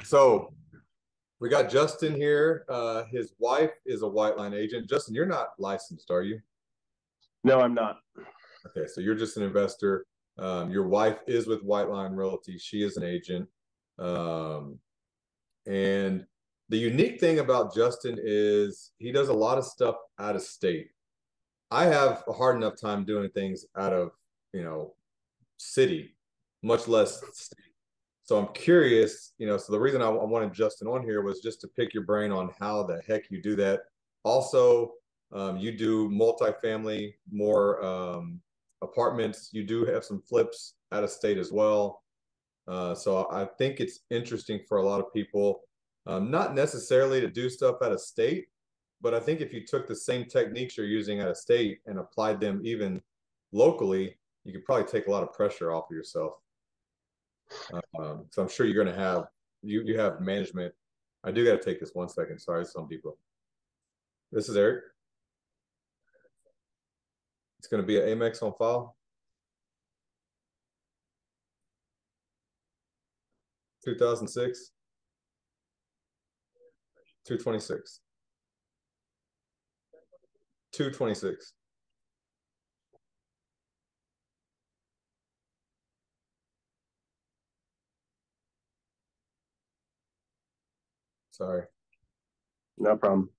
So we got Justin here. His wife is a white line agent. Justin, you're not licensed, are you? No, I'm not. Okay, so you're just an investor. Your wife is with White Line Realty. She is an agent. Um, and the unique thing about Justin is he does a lot of stuff out of state. I have a hard enough time doing things out of, city, much less state. So I'm curious, so the reason I wanted Justin on here was just to pick your brain on how the heck you do that. Also, you do multifamily, more apartments. You do have some flips out of state as well. So I think it's interesting for a lot of people, not necessarily to do stuff out of state, but I think if you took the same techniques you're using out of state and applied them even locally, you could probably take a lot of pressure off of yourself. So I'm sure you're going to have you have management. I do got to take this 1 second. Sorry, some people. This is Eric. It's going to be an Amex on file. 2006. 226. 226. Sorry. No problem.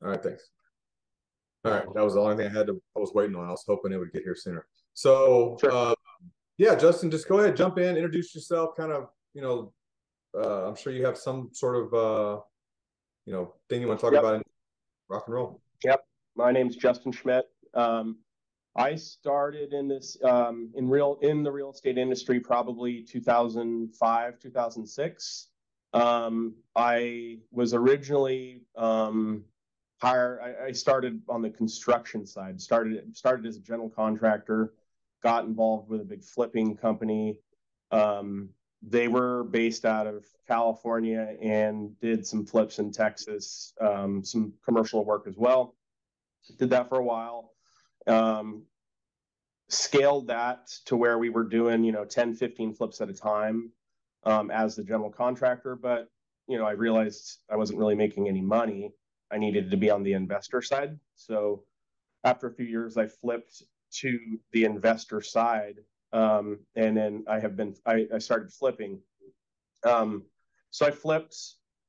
All right, thanks. All right, that was the only thing I was waiting on. I was hoping it would get here sooner. So, Sure. Yeah, Justin, just go ahead, jump in, introduce yourself. Kind of, I'm sure you have some sort of, thing you want to talk about in rock and roll. Yep. My name's Justin Schmidt. I started in this in the real estate industry probably 2005, 2006. I was originally I started on the construction side. Started as a general contractor. Got involved with a big flipping company. They were based out of California and did some flips in Texas, some commercial work as well. Did that for a while. Scaled that to where we were doing, 10, 15 flips at a time as the general contractor. But, I realized I wasn't really making any money. I needed to be on the investor side. So after a few years, I flipped to the investor side. And then I started flipping. So I flipped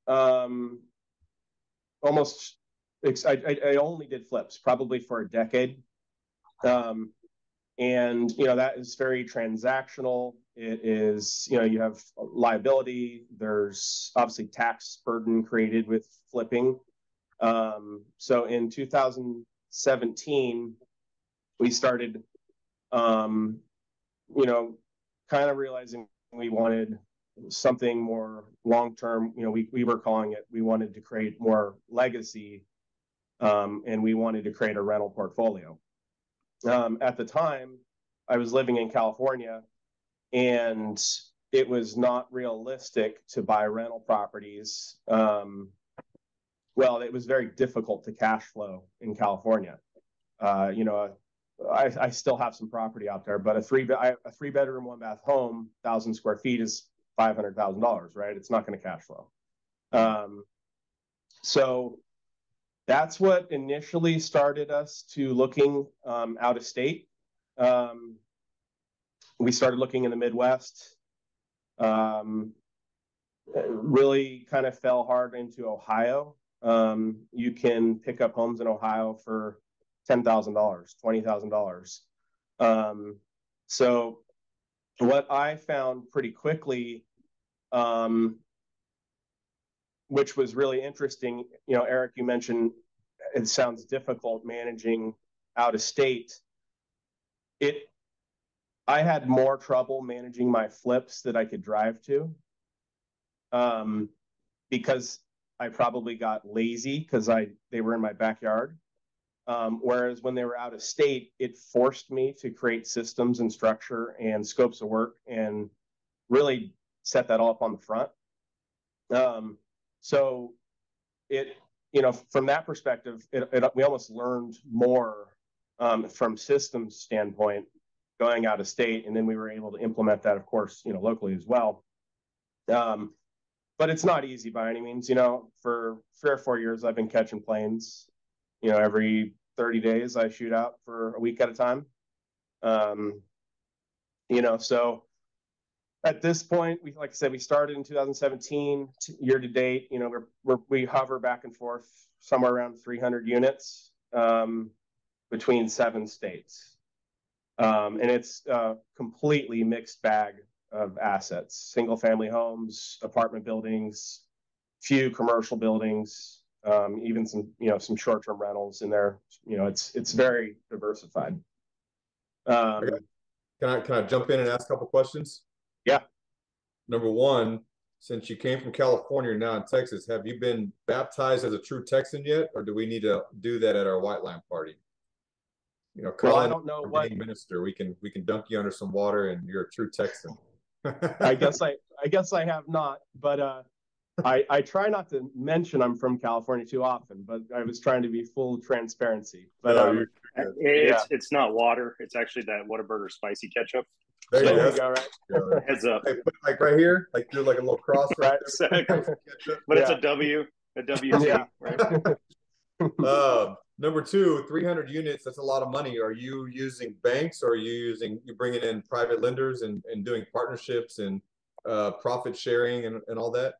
almost, I only did flips probably for a decade. And, that is very transactional. It is, you have liability. There's obviously tax burden created with flipping. So in 2017, we started, kind of realizing we wanted something more long-term. We were calling it, we wanted to create more legacy, and we wanted to create a rental portfolio. At the time, I was living in California, and it was not realistic to buy rental properties. Well, it was very difficult to cash flow in California. I still have some property out there, but a three bedroom, 1 bath home, 1,000 square feet is $500,000, right? It's not going to cash flow. So that's what initially started us to looking out of state. We started looking in the Midwest. Really kind of fell hard into Ohio. You can pick up homes in Ohio for $10,000, $20,000. So what I found pretty quickly, which was really interesting, Eric, you mentioned it sounds difficult managing out of state. I had more trouble managing my flips that I could drive to, because I probably got lazy because they were in my backyard. Whereas when they were out of state, it forced me to create systems and structure and scopes of work and really set that all up on the front. So from that perspective, we almost learned more from systems standpoint going out of state, and then we were able to implement that, of course, locally as well. But it's not easy by any means. You know, for 3 or 4 years, I've been catching planes. You know, every 30 days, I shoot out for a week at a time. Um, you know, so at this point, we, like I said, we started in 2017. Year to date, you know, we hover back and forth somewhere around 300 units between 7 states, and it's a completely mixed bag of assets: single family homes, apartment buildings, few commercial buildings, even some, you know, some short term rentals in there. You know, it's very diversified. Okay. Can I jump in and ask a couple questions? Yeah. Number one, since you came from California now in Texas, have you been baptized as a true Texan yet, or do we need to do that at our white line party? You know, Well, I Colin, don't know our what. main minister, we can dunk you under some water, and you're a true Texan. I guess I have not, but I try not to mention I'm from California too often, but I was trying to be full transparency. But No, you're good. yeah, It's not water. It's actually that Whataburger spicy ketchup. There you So there go. you go, right? heads up. Hey, put like right here, like do like a little cross right Right. there. Exactly. But it's Yeah. a WT, Yeah. right? Number two, 300 units, that's a lot of money. Are you using banks, or are you bringing in private lenders and doing partnerships and profit sharing and all that?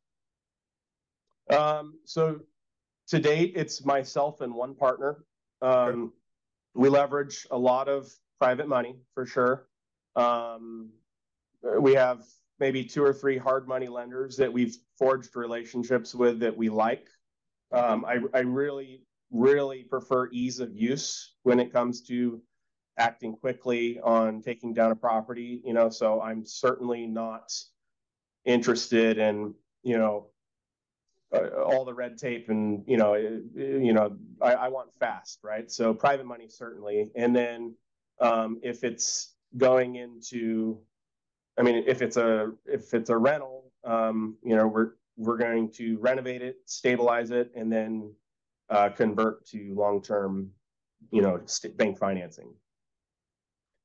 So to date, it's myself and one partner. Okay. We leverage a lot of private money for sure. Um, we have maybe 2 or 3 hard money lenders that we've forged relationships with that we like. I really, really prefer ease of use when it comes to acting quickly on taking down a property, you know, so I'm certainly not interested in, you know, all the red tape and, I want fast, right? So private money, certainly. And then if it's going into, I mean, if it's a rental, we're going to renovate it, stabilize it, and then convert to long term, bank financing.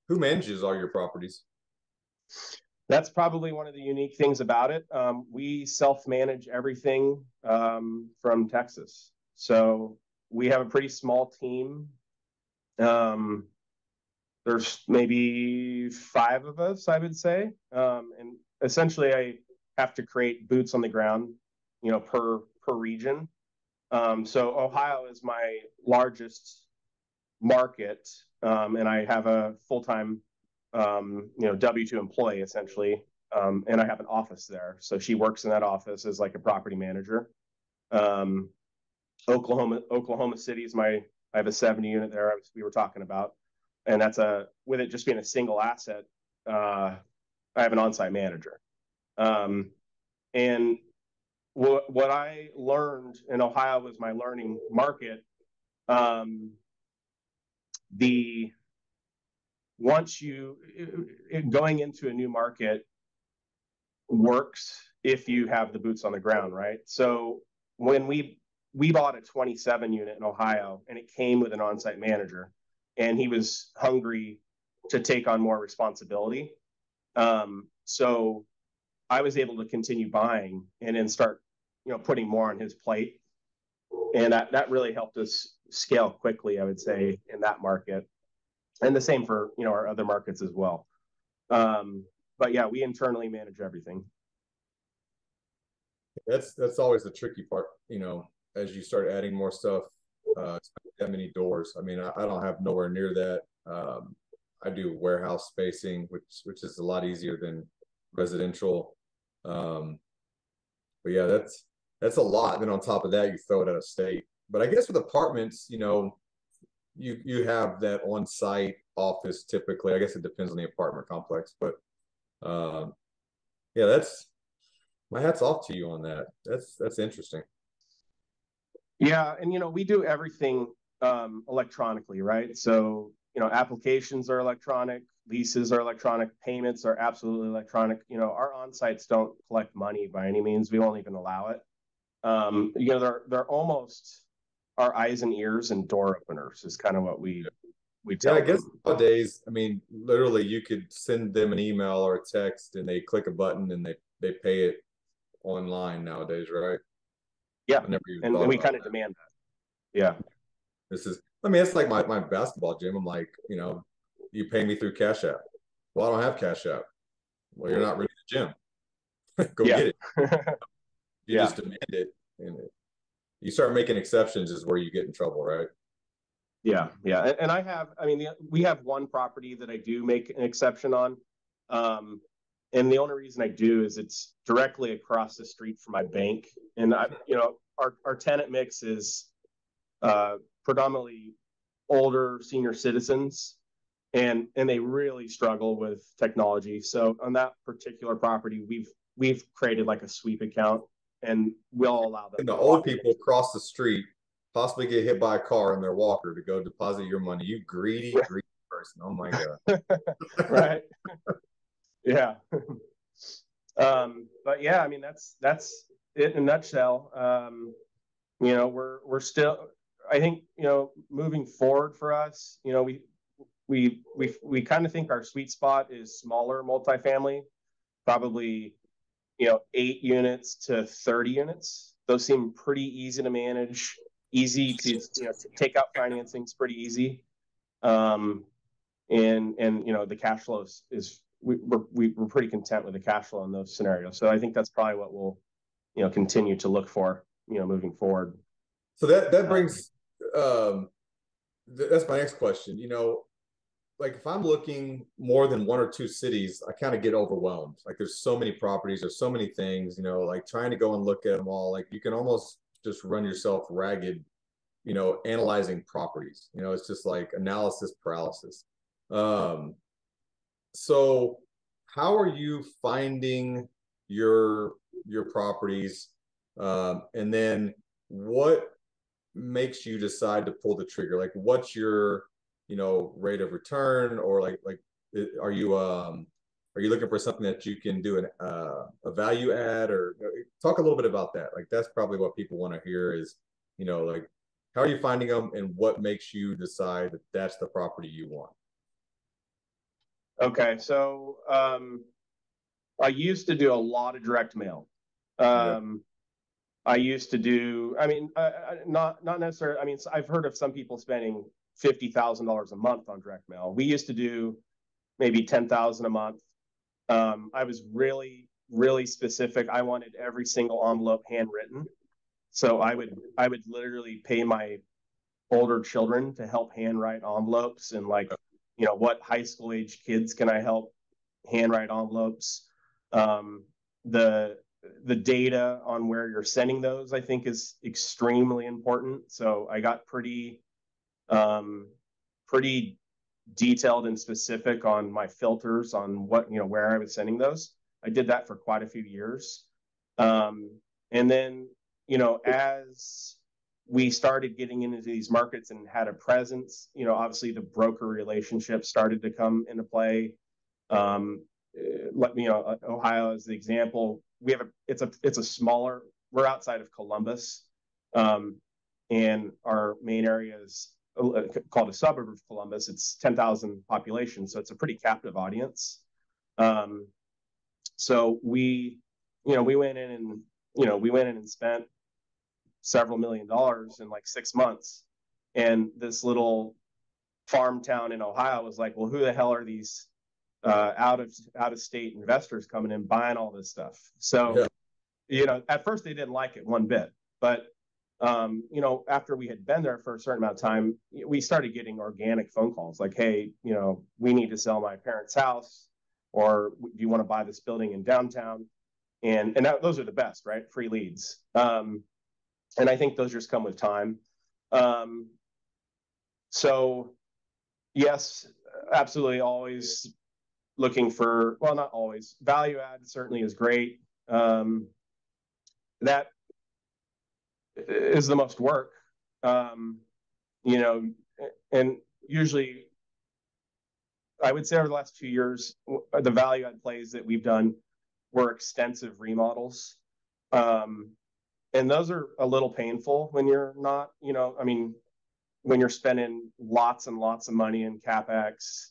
Who manages all your properties? That's probably one of the unique things about it. We self manage everything from Texas, so we have a pretty small team. There's maybe 5 of us, I would say, and essentially I have to create boots on the ground, per region. So Ohio is my largest market, and I have a full-time, W-2 employee essentially, and I have an office there. So she works in that office as like a property manager. Um, Oklahoma City is I have a 70 unit there we were talking about, and with it just being a single asset. I have an on-site manager, and what I learned in Ohio was my learning market. The once you Going into a new market works if you have the boots on the ground, right? So when we bought a 27 unit in Ohio, and it came with an on-site manager, and he was hungry to take on more responsibility. So I was able to continue buying and then start, putting more on his plate, and that really helped us scale quickly, I would say, in that market, and the same for our other markets as well. But yeah, we internally manage everything. That's always the tricky part, as you start adding more stuff, that many doors. I mean, I don't have nowhere near that. I do warehouse spacing, which is a lot easier than residential. But yeah, that's a lot. Then on top of that, you throw it at a state. But I guess with apartments, you have that on-site office typically. I guess it depends on the apartment complex, but yeah, that's my hat's off to you on that. That's interesting. Yeah, and we do everything electronically, right? So applications are electronic, leases are electronic, payments are absolutely electronic. Our on-sites don't collect money by any means. We won't even allow it. They're almost our eyes and ears and door openers is kind of what we tell Yeah, I guess them. nowadays, I mean, literally you could send them an email or a text and they click a button and they pay it online nowadays, right? Yeah, I never even and thought we about kind of that. demand that. Yeah. This is, I mean, it's like my basketball gym. I'm like, you pay me through Cash App. Well, I don't have Cash App. Well, you're not really the gym. Go Yeah. get it. You Yeah. just demand it, and you start making exceptions is where you get in trouble, right? Yeah, yeah, and I mean, we have one property that I do make an exception on, um, and the only reason I do is it's directly across the street from my bank, and our tenant mix is predominantly older senior citizens, and they really struggle with technology. So on that particular property, we've created like a sweep account, and we'll allow them And the to old walk people cross the street, possibly get hit by a car in their walker to go deposit your money. You greedy, in. greedy person. Oh my God. Right. Yeah. But yeah, I mean that's it in a nutshell. We're still, I think, moving forward for us, we kind of think our sweet spot is smaller multifamily, probably 8 units to 30 units. Those seem pretty easy to manage, easy to take out financing is pretty easy. Um, and the cash flow is we're pretty content with the cash flow in those scenarios. So I think that's probably what we'll continue to look for moving forward. So that brings that's my next question. Like if I'm looking more than one or two cities, I kind of get overwhelmed. Like there's so many properties, there's so many things, like trying to go and look at them all, like you can almost just run yourself ragged, analyzing properties. It's just like analysis paralysis. Um, so how are you finding your properties? And then what makes you decide to pull the trigger? Like what's your rate of return, or like are you looking for something that you can do a value add, or talk a little bit about that? Like that's probably what people want to hear is like how are you finding them, and what makes you decide that that's the property you want? Okay, so I used to do a lot of direct mail. Yeah. I used to do, I mean, not necessarily. I mean, I've heard of some people spending $50,000 a month on direct mail. We used to do maybe 10,000 a month. I was really, really specific. I wanted every single envelope handwritten. So I would literally pay my older children to help handwrite envelopes, and like, what high school age kids can I help handwrite envelopes? Um, the the data on where you're sending those, I think, is extremely important. So I got um, pretty detailed and specific on my filters on where I was sending those. I did that for quite a few years, and then as we started getting into these markets and had a presence, obviously the broker relationship started to come into play. Let me Ohio as the example. We have it's a smaller. We're outside of Columbus, and our main area is called a suburb of Columbus. It's 10,000 population, so it's a pretty captive audience. Um, so we went in and spent several $1,000,000 in like 6 months, and this little farm town in Ohio was like, well, who the hell are these out of state investors coming in buying all this stuff? So at first they didn't like it one bit, but after we had been there for a certain amount of time, we started getting organic phone calls like, hey, we need to sell my parents' house, or do you want to buy this building in downtown? And those are the best, right? Free leads. And I think those just come with time. Um, so yes, absolutely, always looking for, well, not always. Value add certainly is great. That is the most work. Um, and usually I would say over the last 2 years, the value add plays that we've done were extensive remodels. And those are a little painful when you're not, I mean, when you're spending lots and lots of money in CapEx,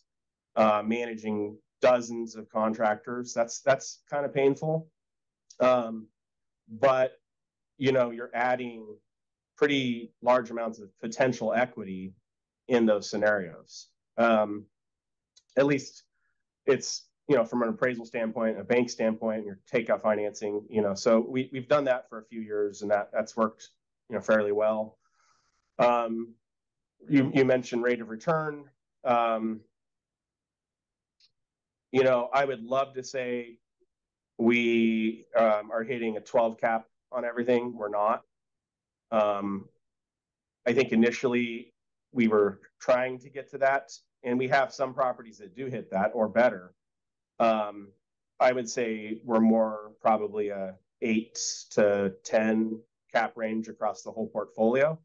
managing dozens of contractors, that's kind of painful. but you're adding pretty large amounts of potential equity in those scenarios. At least it's, from an appraisal standpoint, a bank standpoint, your takeout financing, so we've done that for a few years, and that's worked, fairly well. You mentioned rate of return. I would love to say we are hitting a 12 cap on everything. We're not. I think initially we were trying to get to that, and we have some properties that do hit that or better. I would say we're more probably a 8 to 10 cap range across the whole portfolio.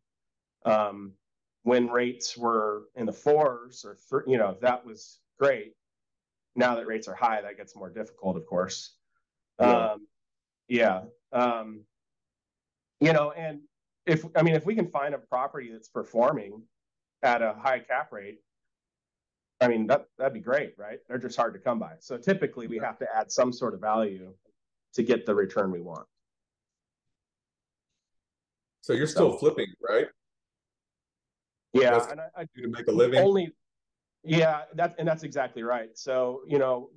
When rates were in the 4s or that was great. Now that rates are high, that gets more difficult, of course. Yeah. And if we can find a property that's performing at a high cap rate, that'd be great, right? They're just hard to come by. So typically we have to add some sort of value to get the return we want. So you're still flipping, right? Yeah, that's and I do to make a living. That's exactly right. So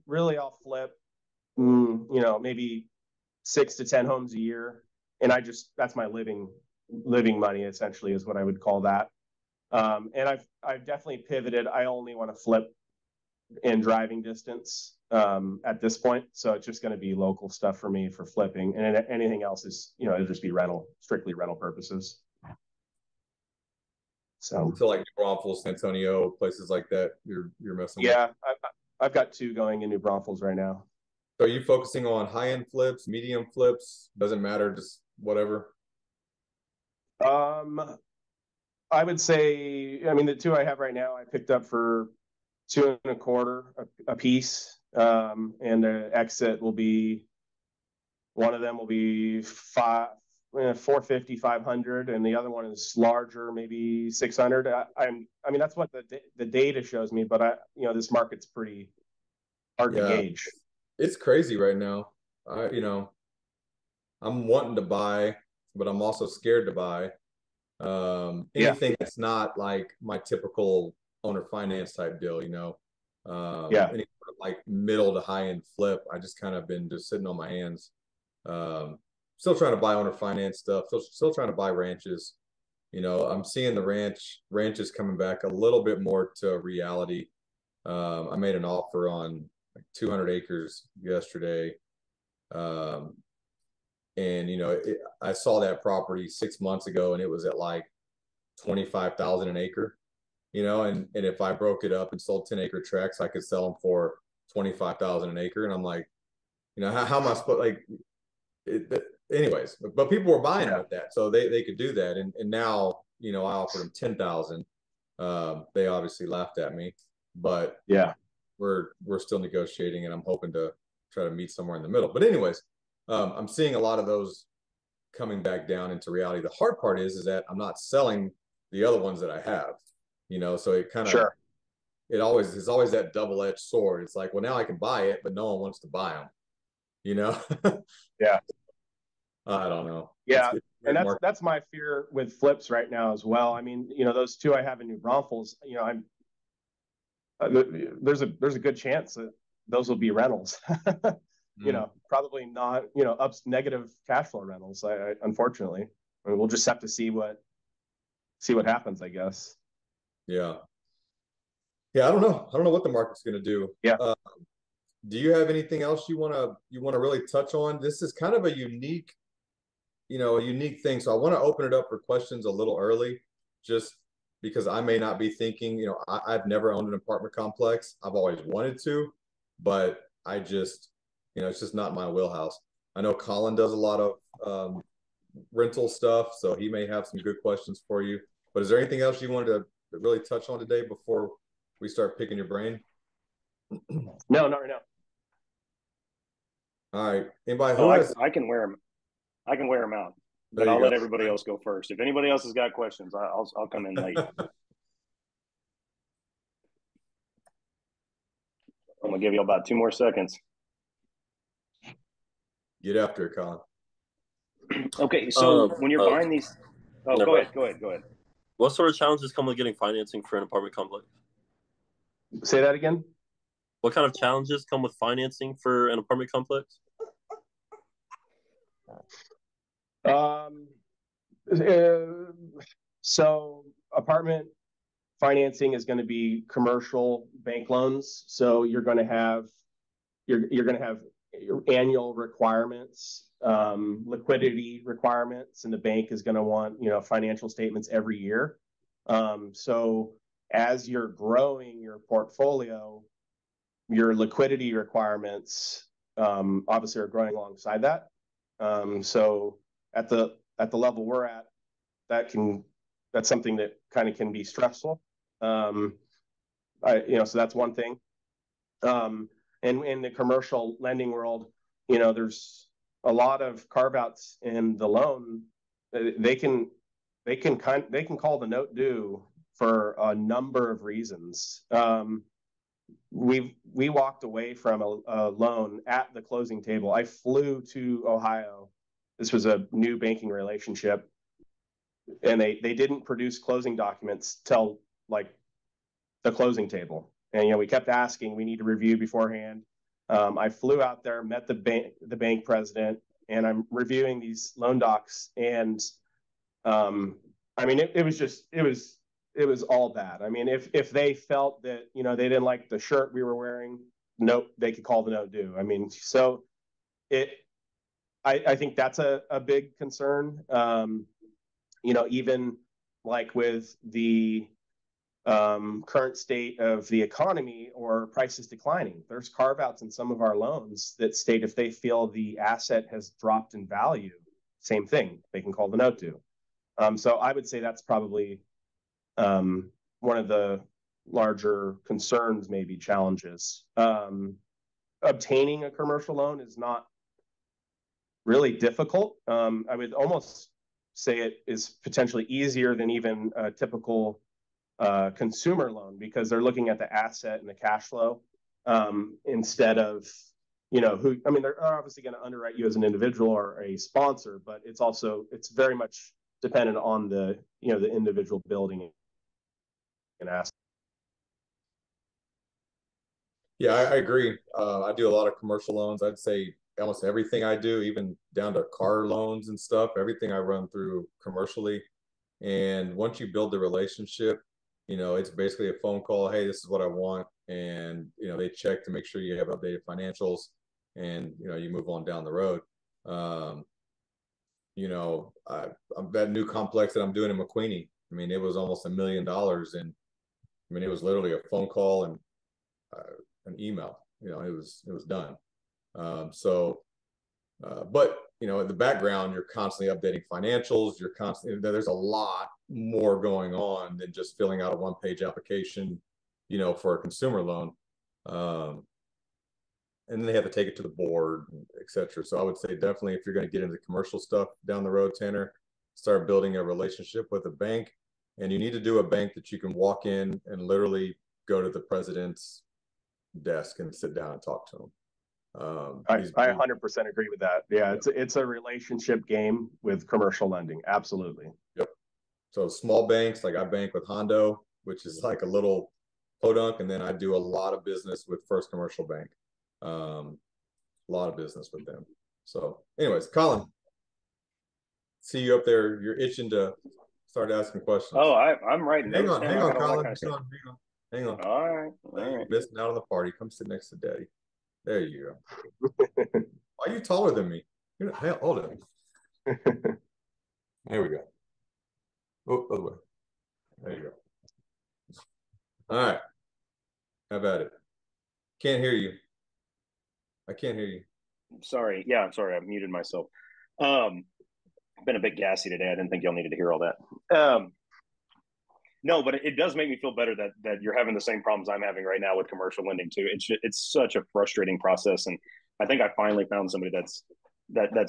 really, I'll flip, maybe 6 to 10 homes a year, and that's my living money, essentially, is what I would call that. And I've definitely pivoted. I only want to flip in driving distance at this point, so it's just going to be local stuff for me for flipping, and anything else is it'll just be strictly rental purposes. So like New Braunfels, San Antonio, places like that, you're messing with. Yeah, I've got 2 going in New Braunfels right now. So are you focusing on high-end flips, medium flips? Doesn't matter, just whatever? I would say, the 2 I have right now, I picked up for 2.25 a piece, and the exit will be, one of them will be 450, 500, and the other one is larger, maybe 600. That's what the data shows me, but this market's pretty hard to gauge. It's crazy right now. I'm wanting to buy, but I'm also scared to buy. Anything that's not like my typical owner finance type deal, any sort of like middle to high end flip. I just kind of been just sitting on my hands. Still trying to buy owner finance stuff. Still trying to buy ranches. I'm seeing the ranches coming back a little bit more to reality. I made an offer on like 200 acres yesterday. And I saw that property 6 months ago, and it was at like 25,000 an acre. And if I broke it up and sold 10-acre tracts, I could sell them for 25,000 an acre. And I'm like, how am I supposed anyways? But people were buying them at that, so they could do that. And now I offered them 10,000. They obviously laughed at me, but we're still negotiating, and I'm hoping to try to meet somewhere in the middle. But anyways. I'm seeing a lot of those coming back down into reality. The hard part is that I'm not selling the other ones that I have, so it kind of, it's always that double-edged sword. It's like, well, now I can buy it, but no one wants to buy them, Yeah. I don't know. Yeah. And that's my fear with flips right now as well. Those 2 I have in New Braunfels, there's a good chance that those will be rentals. Probably not, negative cash flow rentals. Unfortunately, we'll just have to see what happens, I guess. Yeah. I don't know what the market's going to do. Do you have anything else you want to really touch on? This is kind of a unique thing. So I want to open it up for questions a little early, just because I may not be thinking, I've never owned an apartment complex. I've always wanted to, but I just, it's just not my wheelhouse. I know Colin does a lot of rental stuff, so he may have some good questions for you. But is there anything else you wanted to really touch on today before we start picking your brain? No, not right now. All right. Anybody? I can wear them. I can wear them out, but I'll let everybody else go first. If anybody else has got questions, I'll come in late. I'm gonna give you about 2 more seconds. Get after it, Colin. Okay, so when you're buying these, go ahead. What sort of challenges come with getting financing for an apartment complex? Say that again. What kind of challenges come with financing for an apartment complex? So apartment financing is going to be commercial bank loans. So you're going to have your annual requirements, liquidity requirements, and the bank is going to want financial statements every year. So as you're growing your portfolio, your liquidity requirements obviously are growing alongside that. So at the level we're at, that's something that kind of can be stressful. So that's one thing. And in the commercial lending world, there's a lot of carve outs in the loan. They can call the note due for a number of reasons. We walked away from a loan at the closing table. I flew to Ohio. This was a new banking relationship, and they didn't produce closing documents till like the closing table. And we kept asking, we need to review beforehand. I flew out there, met the bank president, and I'm reviewing these loan docs. And I mean, it was all bad. I mean, if they felt that they didn't like the shirt we were wearing, nope, they could call the note due. I mean, so I think that's a big concern. Even like with the current state of the economy or prices declining, there's carve outs in some of our loans that state if they feel the asset has dropped in value, same thing, they can call the note due. So I would say that's probably one of the larger concerns, maybe challenges. Obtaining a commercial loan is not really difficult. I would almost say it is potentially easier than even a typical consumer loan, because they're looking at the asset and the cash flow instead of they're obviously going to underwrite you as an individual or a sponsor, but it's very much dependent on the individual building and asset. Yeah, I agree. I do a lot of commercial loans. I'd say almost everything I do, even down to car loans and stuff, everything I run through commercially. And once you build the relationship, it's basically a phone call. Hey, this is what I want. And, they check to make sure you have updated financials, and, you move on down the road. That new complex that I'm doing in McQueenie, I mean, it was almost $1 million. And I mean, it was literally a phone call and an email, it was done. But in the background, you're constantly updating financials. There's a lot more going on than just filling out a one-page application, for a consumer loan. And then they have to take it to the board, et cetera. So I would say definitely, if you're going to get into commercial stuff down the road, Tanner, start building a relationship with a bank. And you need to do a bank that you can walk in and literally go to the president's desk and sit down and talk to him. I 100% agree with that. Yeah, it's a relationship game with commercial lending. Absolutely. Yep. So small banks, like I bank with Hondo, which is like a little podunk, and then I do a lot of business with First Commercial Bank. A lot of business with them. So anyways, Colin, see you up there. You're itching to start asking questions. Oh, I'm writing. Hang on, Colin. Hang on. All right. You're missing out on the party. Come sit next to Daddy. There you go. Why are you taller than me? Hold on. There we go. Oh, other way. There you go. All right. How about it? Can't hear you. I can't hear you. Sorry. Yeah, I'm sorry. I muted myself. Been a bit gassy today. I didn't think y'all needed to hear all that. No, but it does make me feel better that you're having the same problems I'm having right now with commercial lending too. It's such a frustrating process, and I think I finally found somebody that's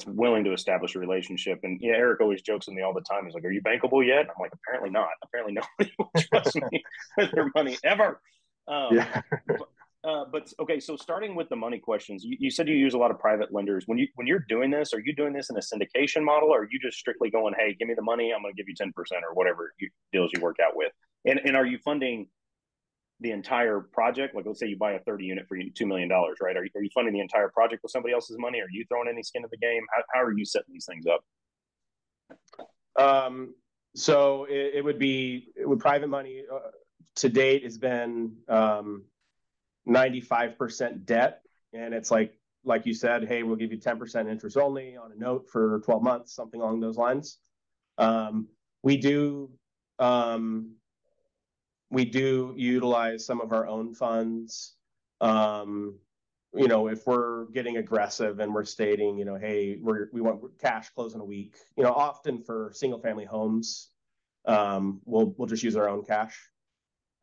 willing to establish a relationship. And Eric always jokes with me all the time. He's like, "Are you bankable yet?" I'm like, "Apparently not. Apparently nobody will trust me with their money ever." But what's okay? So starting with the money questions, you said you use a lot of private lenders. When you're doing this, are you doing this in a syndication model, or are you just strictly going, hey, give me the money, I'm going to give you 10% or whatever deals you work out with? And are you funding the entire project? Like, let's say you buy a 30 unit for $2 million, right? Are you funding the entire project with somebody else's money? Are you throwing any skin in the game? How are you setting these things up? So it would private money to date has been 95% debt, and it's like you said, hey, we'll give you 10% interest only on a note for 12 months, something along those lines. We do utilize some of our own funds. If we're getting aggressive and we're stating, hey, we want cash close in a week, often for single family homes, we'll just use our own cash.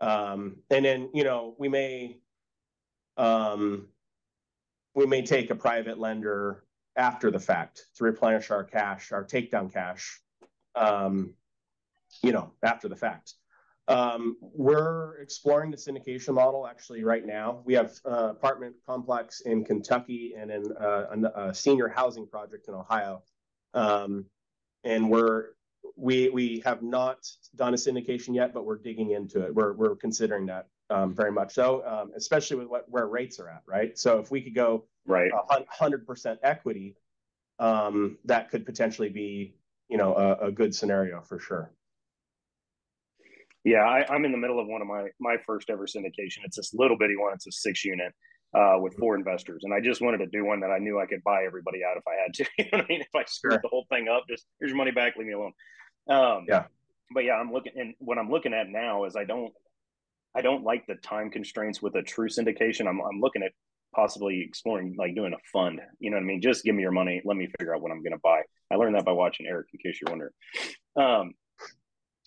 And then, we may take a private lender after the fact to replenish our cash, our takedown cash, after the fact. We're exploring the syndication model actually right now. We have an apartment complex in Kentucky and in a senior housing project in Ohio. And we have not done a syndication yet, but we're digging into it. We're considering that very much so, especially with where rates are at, right? So if we could go right 100% equity, that could potentially be, a good scenario for sure. Yeah, I'm in the middle of one of my first ever syndication. It's this little bitty one. It's a 6 unit with 4 investors, and I just wanted to do one that I knew I could buy everybody out if I had to. You know what I mean? If I screwed the whole thing up, just here's your money back, leave me alone. Yeah. But yeah, what I'm looking at now is I don't like the time constraints with a true syndication. I'm looking at possibly exploring like doing a fund. You know what I mean? Just give me your money. Let me figure out what I'm going to buy. I learned that by watching Eric, in case you're wondering.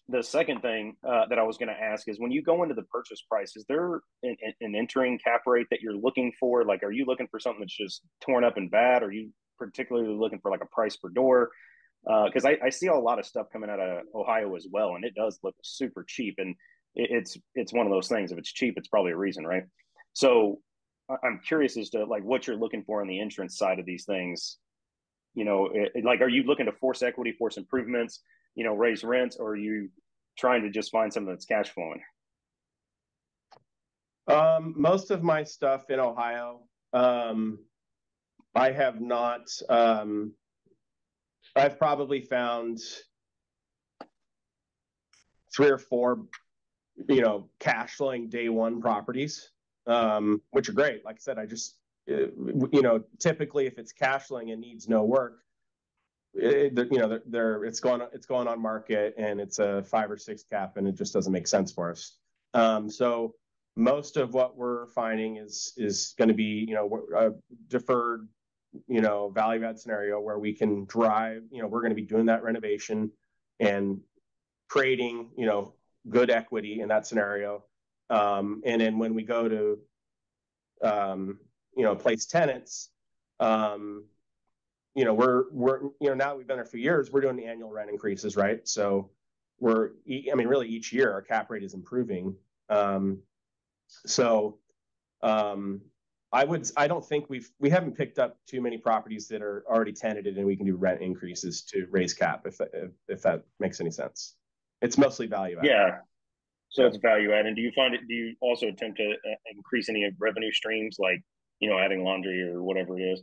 The second thing that I was going to ask is when you go into the purchase price, is there an entering cap rate that you're looking for? Like, are you looking for something that's just torn up and bad? Are you particularly looking for like a price per door? Because I see a lot of stuff coming out of Ohio as well, and it does look super cheap. And it's one of those things. If it's cheap, it's probably a reason, right? So I'm curious as to like what you're looking for on the entrance side of these things. Like, are you looking to force equity, force improvements, raise rents, or are you trying to just find something that's cash flowing? Most of my stuff in Ohio, I have not. I've probably found 3 or 4, cash flowing day one properties, which are great. Like I said, I just, typically if it's cash flowing and needs no work, it's going on market and it's a 5 or 6 cap, and it just doesn't make sense for us. So most of what we're finding is going to be, a deferred, value add scenario where we can drive, we're going to be doing that renovation and creating, good equity in that scenario. And then when we go to, place tenants, we're now we've been there for years, we're doing the annual rent increases, right? So really each year our cap rate is improving. I don't think we haven't picked up too many properties that are already tenanted and we can do rent increases to raise cap, if that makes any sense. It's mostly value add. Yeah. So it's value add. And do you also attempt to increase any revenue streams, like, adding laundry or whatever it is?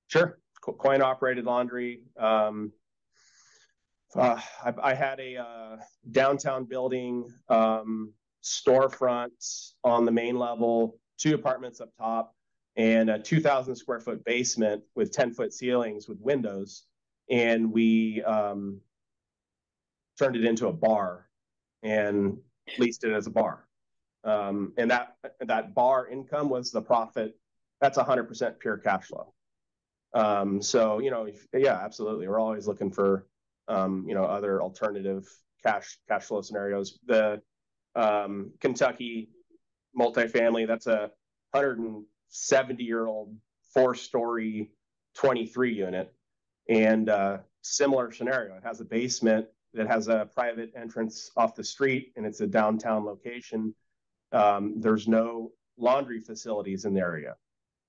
Sure. Coin operated laundry. I had a downtown building, storefront on the main level, 2 apartments up top, and a 2,000 square foot basement with 10-foot ceilings with windows. And we turned it into a bar and leased it as a bar. And that bar income was the profit. That's 100% pure cash flow. So, yeah, absolutely. We're always looking for, other alternative cash flow scenarios. The Kentucky multifamily, that's a 170-year-old 4-story 23 unit, and similar scenario. It has a basement that has a private entrance off the street, and it's a downtown location. There's no laundry facilities in the area.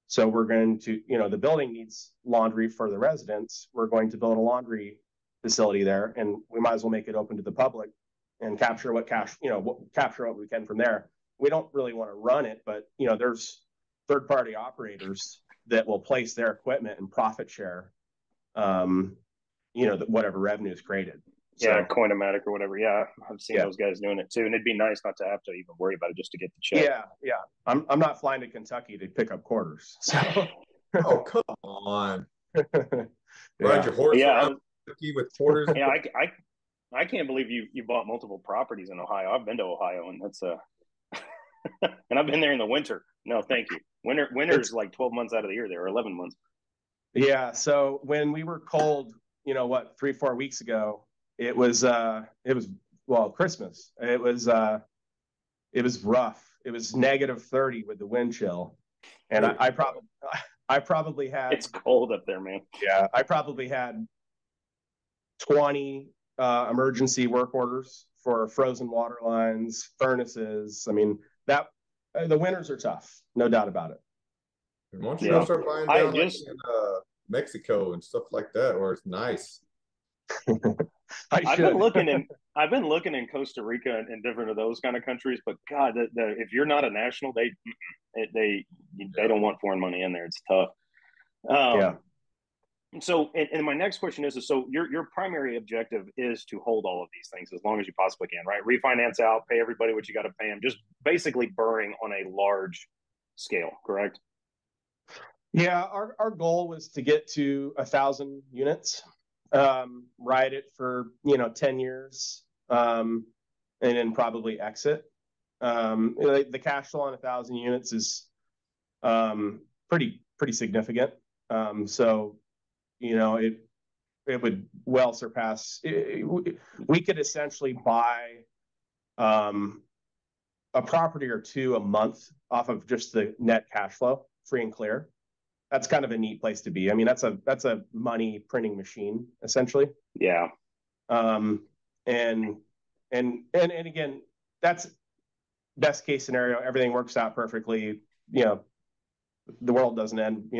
So we're going to, the building needs laundry for the residents. We're going to build a laundry facility there, and we might as well make it open to the public and capture what capture what we can from there. We don't really want to run it, but there's third-party operators that will place their equipment and profit share, whatever revenue is created. Yeah, Coinomatic or whatever. Yeah, I've seen those guys doing it too, and it'd be nice not to have to even worry about it just to get the check. Yeah. I'm not flying to Kentucky to pick up quarters. So. Oh, come on. Ride your horse around Kentucky with quarters. Yeah, I can't believe you bought multiple properties in Ohio. I've been to Ohio, and that's and I've been there in the winter. No, thank you. Winter's like 12 months out of the year there, or 11 months. Yeah. So when we were cold, 3-4 weeks ago, it was Christmas. It was rough. It was -30 with the wind chill, and I probably had. It's cold up there, man. Yeah, I probably had 20 emergency work orders for frozen water lines, furnaces. I mean, the winters are tough, no doubt about it. Why don't you start buying down in Mexico and stuff like that, where it's nice? I've been looking in Costa Rica and different of those kind of countries, but God, if you're not a national, they don't want foreign money in there. It's tough. So, and my next question is, so your primary objective is to hold all of these things as long as you possibly can, right? Refinance out, pay everybody what you got to pay them, just basically burning on a large scale, correct? Yeah, our goal was to get to 1,000 units. Ride it for 10 years, and then probably exit. The cash flow on 1,000 units is pretty significant. So it would well surpass. We could essentially buy a property or two a month off of just the net cash flow, free and clear. That's kind of a neat place to be. I mean, that's a money printing machine, essentially. Yeah. And again, that's best case scenario. Everything works out perfectly. The world doesn't end.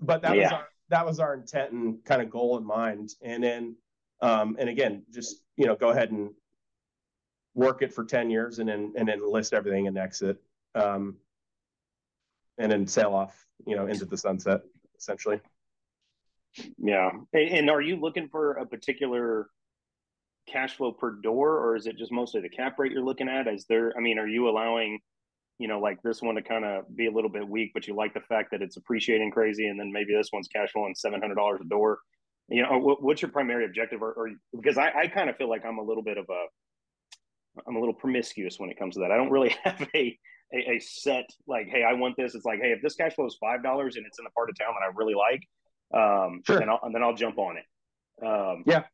But that was our intent and kind of goal in mind. And then, and again, just go ahead and work it for 10 years, and then list everything and exit, and then sail off. Into the sunset, essentially. Yeah. And are you looking for a particular cash flow per door, or is it just mostly the cap rate you're looking at? Are you allowing, like this one to kind of be a little bit weak, but you like the fact that it's appreciating crazy, and then maybe this one's cash flowing $700 a door? What's your primary objective? Or because I kind of feel like I'm a little promiscuous when it comes to that. I don't really have a set, like, hey, I want this. It's like, hey, if this cash flow is $5 and it's in a part of town that I really like, sure. then I'll jump on it. Yeah.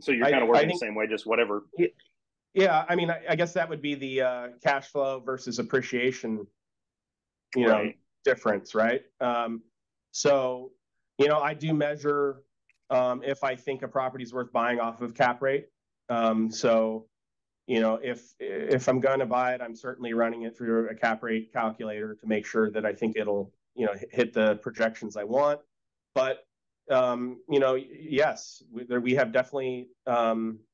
So you're kind of working the same way, just whatever. Yeah. I mean, I guess that would be the cash flow versus appreciation, difference, right? So, I do measure if I think a property is worth buying off of cap rate. So, if I'm going to buy it, I'm certainly running it through a cap rate calculator to make sure that I think it'll, hit the projections I want. But, yes, we have definitely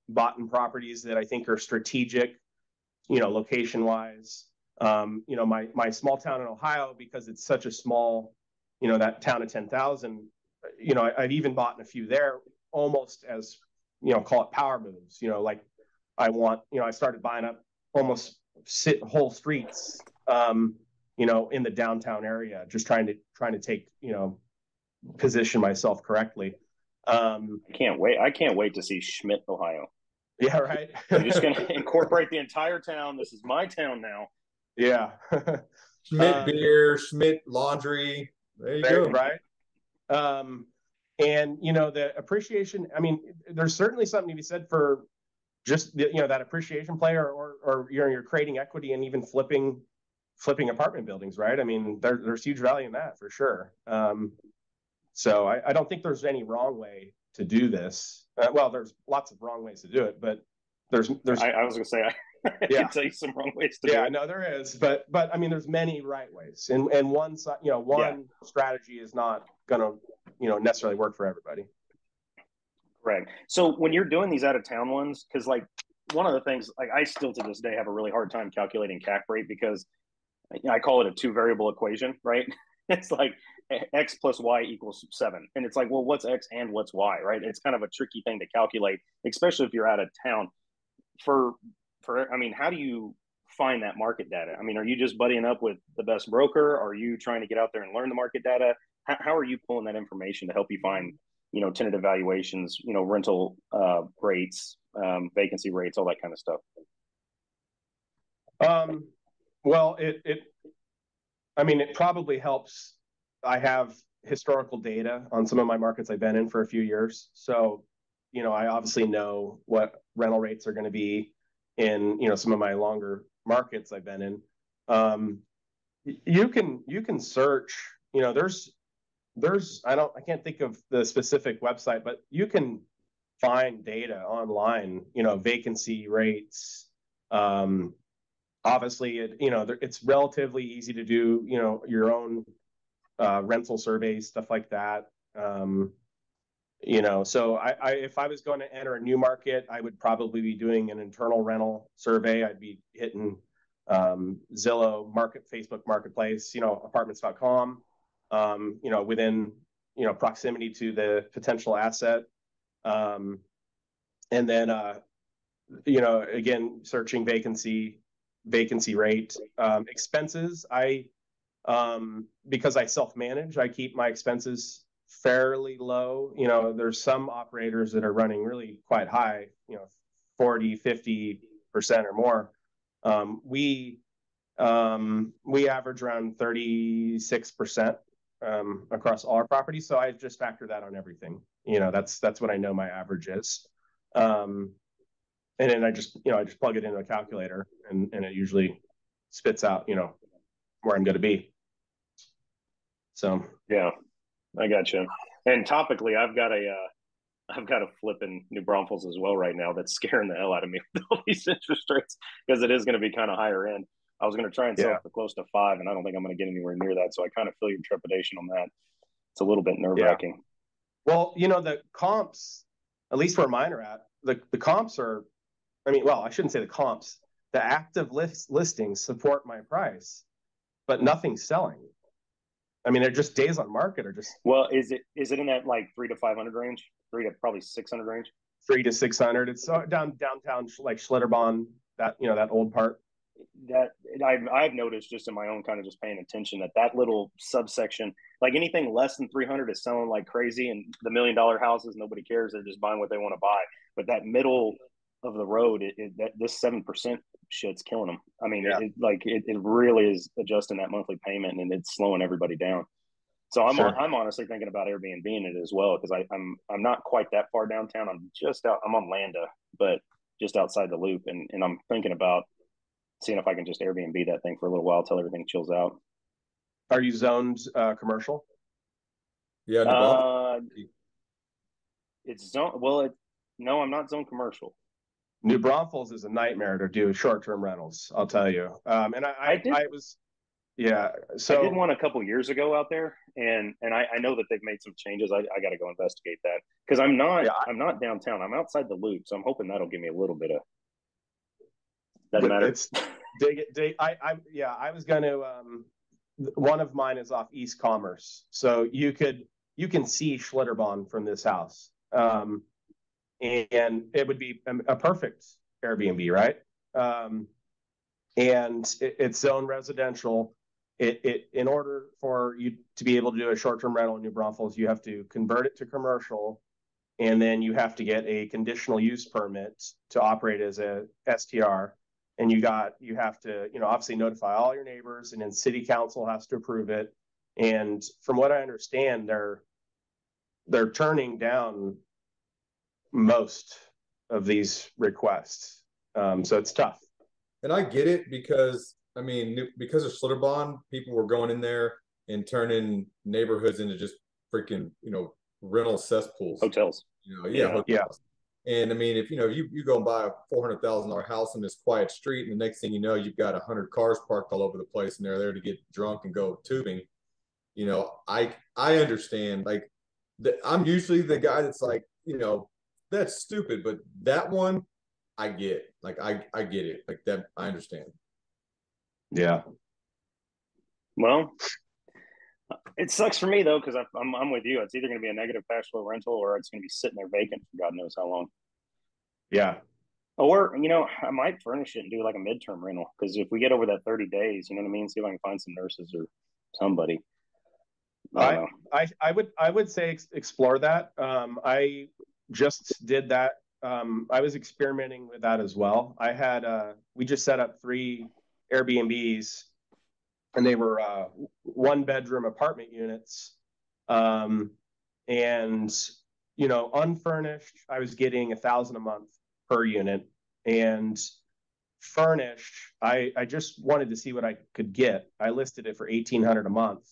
bought in properties that I think are strategic, location wise. My small town in Ohio, because it's such a small, that town of 10,000, I've even bought in a few there almost as, call it power moves, like, I started buying up almost whole streets, in the downtown area, just trying to take, position myself correctly. I can't wait to see Schmidt, Ohio. Yeah, right. I'm just going to incorporate the entire town. This is my town now. Yeah. Schmidt beer, Schmidt laundry. There you go. Right. And the appreciation. I mean, there's certainly something to be said for just that appreciation play, or you're creating equity and even flipping apartment buildings, right? I mean, there's huge value in that for sure. So I don't think there's any wrong way to do this. Well, there's lots of wrong ways to do it, but there's. I was going to say I Yeah. can tell you some wrong ways to do it. No, there is, but I mean, there's many right ways, and one strategy is not going to necessarily work for everybody. Correct. So when you're doing these out of town ones, because like one of the things, like I still to this day have a really hard time calculating CAC rate because I call it a two variable equation, right? It's like X plus Y equals 7. And it's like, well, what's X and what's Y, right? It's kind of a tricky thing to calculate, especially if you're out of town. I mean, how do you find that market data? I mean, are you just buddying up with the best broker? Are you trying to get out there and learn the market data? How are you pulling that information to help you find, tentative valuations, rental rates, vacancy rates, all that kind of stuff? Well, I mean, it probably helps. I have historical data on some of my markets I've been in for a few years. So, I obviously know what rental rates are going to be in, some of my longer markets I've been in. You can search, I can't think of the specific website, but you can find data online, vacancy rates. Obviously it's relatively easy to do, your own rental surveys, stuff like that. So if I was going to enter a new market, I would probably be doing an internal rental survey. I'd be hitting Zillow, Facebook Marketplace, apartments.com, within, proximity to the potential asset. And then, again, searching vacancy rate, expenses. Because I self-manage, I keep my expenses fairly low. There's some operators that are running really quite high, 40, 50% or more. We average around 36% across all our properties. So I just factor that on everything. That's what I know my average is. And then I just plug it into a calculator and it usually spits out, where I'm going to be. So yeah, I got you. And topically, I've got a flip in New Braunfels as well right now that's scaring the hell out of me with all these interest rates because it is going to be kind of higher end. I was going to try and sell it for close to 5, and I don't think I'm going to get anywhere near that. So I kind of feel your trepidation on that. It's a little bit nerve-wracking. Yeah. Well, the comps, at least where mine are at, the comps are, I shouldn't say the comps. The active listings support my price, but nothing's selling. They're just days on market or just. Well, is it in that like 300 to 500 range, 300 to probably 600 range? 300 to 600. It's downtown, like Schlitterbahn, that that old part. That I've noticed just in my own kind of just paying attention that little subsection, like anything less than 300 is selling like crazy, and the $1 million houses, nobody cares. They're just buying what they want to buy. But that middle of the road, this 7% shit's killing them. It really is adjusting that monthly payment, and it's slowing everybody down. So I'm honestly thinking about Airbnb in it as well because I'm not quite that far downtown. I'm on Landa, but just outside the loop, and I'm thinking about seeing if I can just Airbnb that thing for a little while till everything chills out. Are you zoned commercial? Yeah, it's zoned. Well, no, I'm not zoned commercial. New Braunfels is a nightmare to do short-term rentals, I'll tell you. And I did one a couple years ago out there, and I know that they've made some changes. I got to go investigate that because I'm not downtown. I'm outside the loop, so I'm hoping that'll give me a little bit of. Doesn't matter. I was going to. One of mine is off East Commerce, so you can see Schlitterbahn from this house. And it would be a perfect Airbnb, right? And it's zone residential. In order for you to be able to do a short-term rental in New Braunfels, you have to convert it to commercial, and then you have to get a conditional use permit to operate as a STR. And you have to, obviously notify all your neighbors, and then city council has to approve it. And from what I understand, they're turning down most of these requests. So it's tough. And I get it because because of Schlitterbahn, people were going in there and turning neighborhoods into just freaking, rental cesspools. Hotels. Hotels. And I mean, if you go and buy a $400,000 house on this quiet street, and the next thing you know, you've got 100 cars parked all over the place, and they're there to get drunk and go tubing. I understand. Like, I'm usually the guy that's like, that's stupid, but that one, I get. Like, I get it. Like that, I understand. Yeah. Well, it sucks for me though, because I'm with you. It's either going to be a negative cash flow rental or it's going to be sitting there vacant for God knows how long. Yeah. Or I might furnish it and do like a midterm rental, because if we get over that 30 days, you know what I mean. See if I can find some nurses or somebody. I would say explore that. I just did that. I was experimenting with that as well. We just set up 3 Airbnbs, and they were 1-bedroom apartment units. And unfurnished, I was getting $1,000 a month per unit, and furnished, I just wanted to see what I could get. I listed it for $1,800 a month.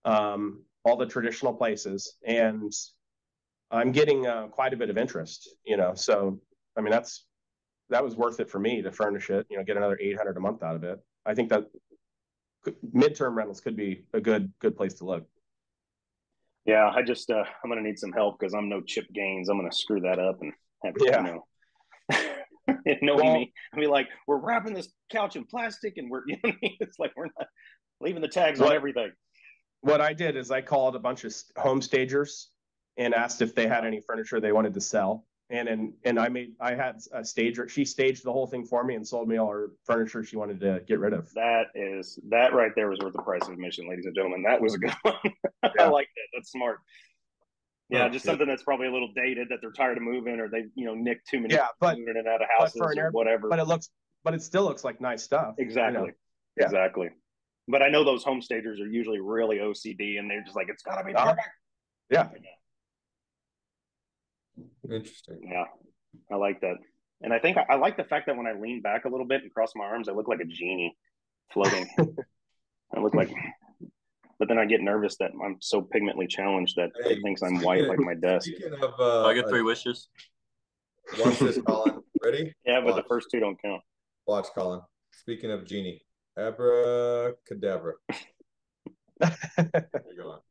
All the traditional places, and I'm getting quite a bit of interest, so I mean that was worth it for me to furnish it, get another $800 a month out of it. I think that midterm rentals could be a good place to look. Yeah, I'm gonna need some help because I'm no Chip Gaines. I'm gonna screw that up and have to, me. I mean, like, we're wrapping this couch in plastic, and we're, it's like we're not leaving the tags on everything. What I did is I called a bunch of home stagers and asked if they had any furniture they wanted to sell. And I had a stager. She staged the whole thing for me and sold me all her furniture she wanted to get rid of. That right there was worth the price of admission, ladies and gentlemen. That was a good one. I like that. That's smart. Yeah, just something that's probably a little dated, that they're tired of moving, or they nicked too many moving in and out of houses or whatever. But it still looks like nice stuff. Exactly. Yeah. Exactly. But I know those home stagers are usually really OCD, and they're just like, it's gotta be perfect. Yeah. Interesting. Yeah, I like that. And I think I like the fact that when I lean back a little bit and cross my arms, I look like a genie floating. I look like, but then I get nervous that I'm so pigmentally challenged that it thinks I'm white like my desk. I get 3 wishes. Watch this, Colin. Ready? Yeah, but the first 2 don't count. Watch, Colin. Speaking of genie, abracadabra. There you go.